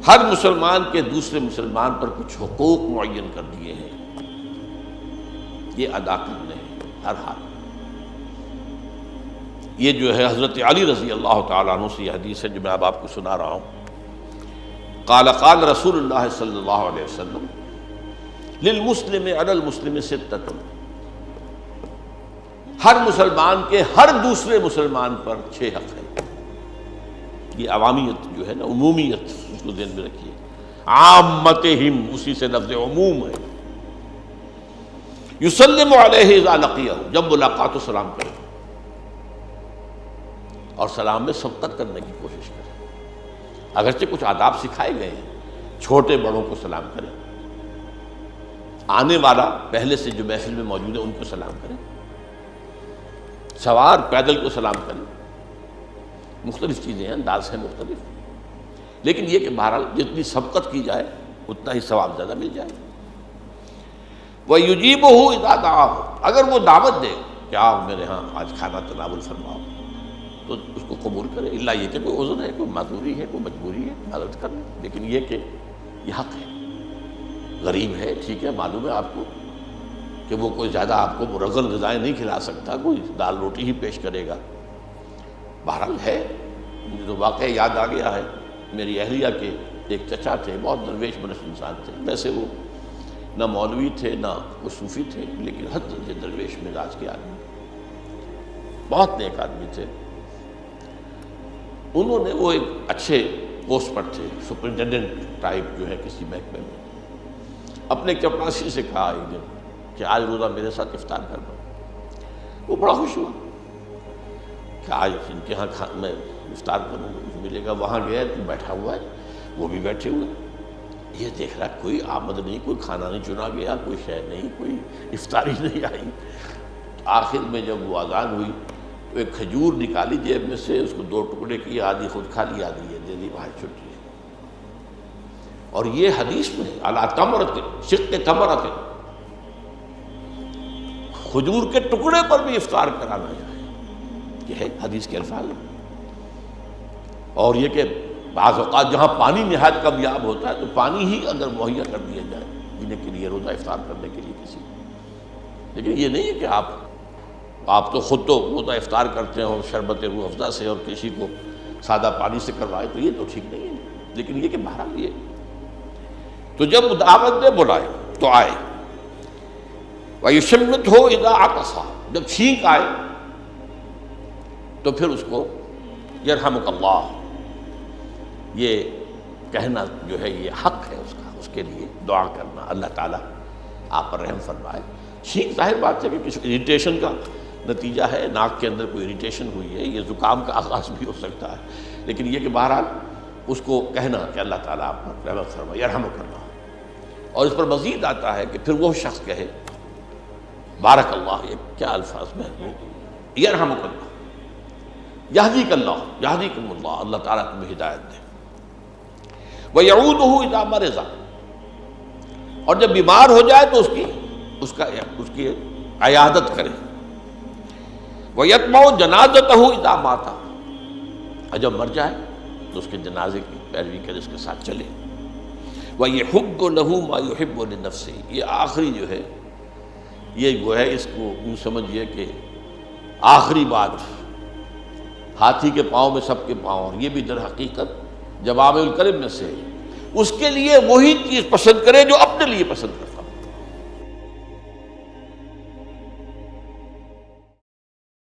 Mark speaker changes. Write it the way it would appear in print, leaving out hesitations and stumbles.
Speaker 1: ہر مسلمان کے دوسرے مسلمان پر کچھ حقوق معین کر دیے ہیں، یہ ادا کرنے ہیں ہر حال۔ یہ جو ہے حضرت علی رضی اللہ تعالیٰ عنہ سے یہ حدیث ہے جو میں اب آپ کو سنا رہا ہوں۔ قال قال رسول اللہ صلی اللہ علیہ وسلم للمسلم علی المسلم ستۃ، ہر مسلمان کے ہر دوسرے مسلمان پر 6 حق ہے۔ یہ عوامیت جو ہے نا، عمومیت، اس کو ذہن میں رکھیے، عامتہم اسی سے لفظ عموم ہے۔ یسلم علیہ اذا لقیہ، جب ملاقات ہو سلام کرے، اور سلام میں سبقت کرنے کی کوشش کرے۔ اگرچہ کچھ آداب سکھائے گئے ہیں، چھوٹے بڑوں کو سلام کریں، آنے والا پہلے سے جو محفل میں موجود ہے ان کو سلام کریں، سوار پیدل کو سلام کریں، مختلف چیزیں ہیں، انداز ہیں مختلف، لیکن یہ کہ بہرحال جتنی سبقت کی جائے اتنا ہی ثواب زیادہ مل جائے۔ وَيُجِيبُهُ إِذَا دَعَاهُ، اگر وہ دعوت دے کہ آپ میرے ہاں آج کھانا تناول فرماؤ تو اس کو قبول کرے، الا یہ کہ کوئی عذر ہے، کوئی معذوری ہے، کوئی مجبوری ہے، حضرت کر لیں، لیکن یہ کہ یہ حق ہے۔ غریب ہے، ٹھیک ہے، معلوم ہے آپ کو کہ وہ کوئی زیادہ آپ کو مرغل غذائیں نہیں کھلا سکتا، کوئی دال روٹی ہی پیش کرے گا، بہرحال ہے۔ مجھے تو واقعہ یاد آ گیا ہے، میری اہلیہ کے ایک چچا تھے، بہت درویش منش انسان تھے، ویسے وہ نہ مولوی تھے نہ وہ صوفی تھے، لیکن حد سے درویش مزاج کے آدمی، بہت نیک آدمی تھے۔ انہوں نے، وہ ایک اچھے پوسٹ پر تھے، سپرنٹینڈنٹ ٹائپ جو ہے کسی محکمے میں، اپنے چپراسی سے کہا ایک دن کہ آج روزہ میرے ساتھ افطار کرنا۔ وہ بڑا خوش ہوا کہ آج ان کے ہاں میں افطار کروں گا، کچھ ملے گا۔ وہاں گیا تو بیٹھا ہوا ہے، وہ بھی بیٹھے ہوئے، یہ دیکھ رہا کوئی آمد نہیں، کوئی کھانا نہیں چنا گیا، کوئی شے نہیں، کوئی افطاری نہیں آئی۔ آخر میں جب وہ اذان ہوئی تو ایک کھجور نکالی جیب میں سے، اس کو 2 ٹکڑے کیے، آدھی خود کھا لی، آدھی یہ دے دی، باہر چھٹی۔ اور یہ حدیث میں علی تمرۃ شق تمرۃ، کھجور کے ٹکڑے پر بھی افطار کرانا جائے، یہ ہے حدیث کے الفاظ۔ اور یہ کہ بعض اوقات جہاں پانی نہایت کمیاب ہوتا ہے تو پانی ہی اگر مہیا کر دیا جائے پینے کے لیے، روزہ افطار کرنے کے لیے کسی، لیکن یہ نہیں ہے کہ آپ تو خود تو روزہ افطار کرتے ہیں اور شربت روح افزا سے اور کسی کو سادہ پانی سے کروائے، تو یہ تو ٹھیک نہیں ہے۔ لیکن یہ کہ بہرحال یہ تو جب دعوت دے بلائے تو آئے۔ وَيُشَمِّتْهُ إِذَا عَطَسَ، جب چھینک آئے تو پھر اس کو یرحمک اللہ یہ کہنا جو ہے، یہ حق ہے اس کا، اس کے لیے دعا کرنا، اللہ تعالیٰ آپ پر رحم فرمائے۔ چھینک ظاہر بات ہے کہ کسی اریٹیشن کا نتیجہ ہے، ناک کے اندر کوئی اریٹیشن ہوئی ہے، یہ زکام کا آغاز بھی ہو سکتا ہے، لیکن یہ کہ بہرحال اس کو کہنا کہ اللہ تعالیٰ آپ پر رحمت فرمائے، یرحمک اللہ۔ اور اس پر مزید آتا ہے کہ پھر وہ شخص کہے بارک اللہ، یہ کیا الفاظ میں، یرحمک اللہ، یہدیک اللہ، یہدیکم اللہ، اللہ تعالیٰ تمہیں ہدایت دے۔ وَيَعُودُهُ إِذَا مَرِضَ، اور جب بیمار ہو جائے تو اس کی عیادت کرے۔ وَيَتْبَعُ جَنَازَتَهُ إِذَا مَاتَ، اور جب مر جائے تو اس کے جنازے کی پیروی کرے، اس کے ساتھ چلے۔ وَيَحُبُّ لَهُ مَا يُحِبُّ لِنَفْسِهِ، یہ آخری جو ہے، یہ وہ ہے، اس کو یوں سمجھیے کہ آخری بات، ہاتھی کے پاؤں میں سب کے پاؤں، اور یہ بھی در حقیقت جوامع الکلم میں سے اس کے لیے وہی چیز پسند کرے جو اپنے لیے پسند کرے۔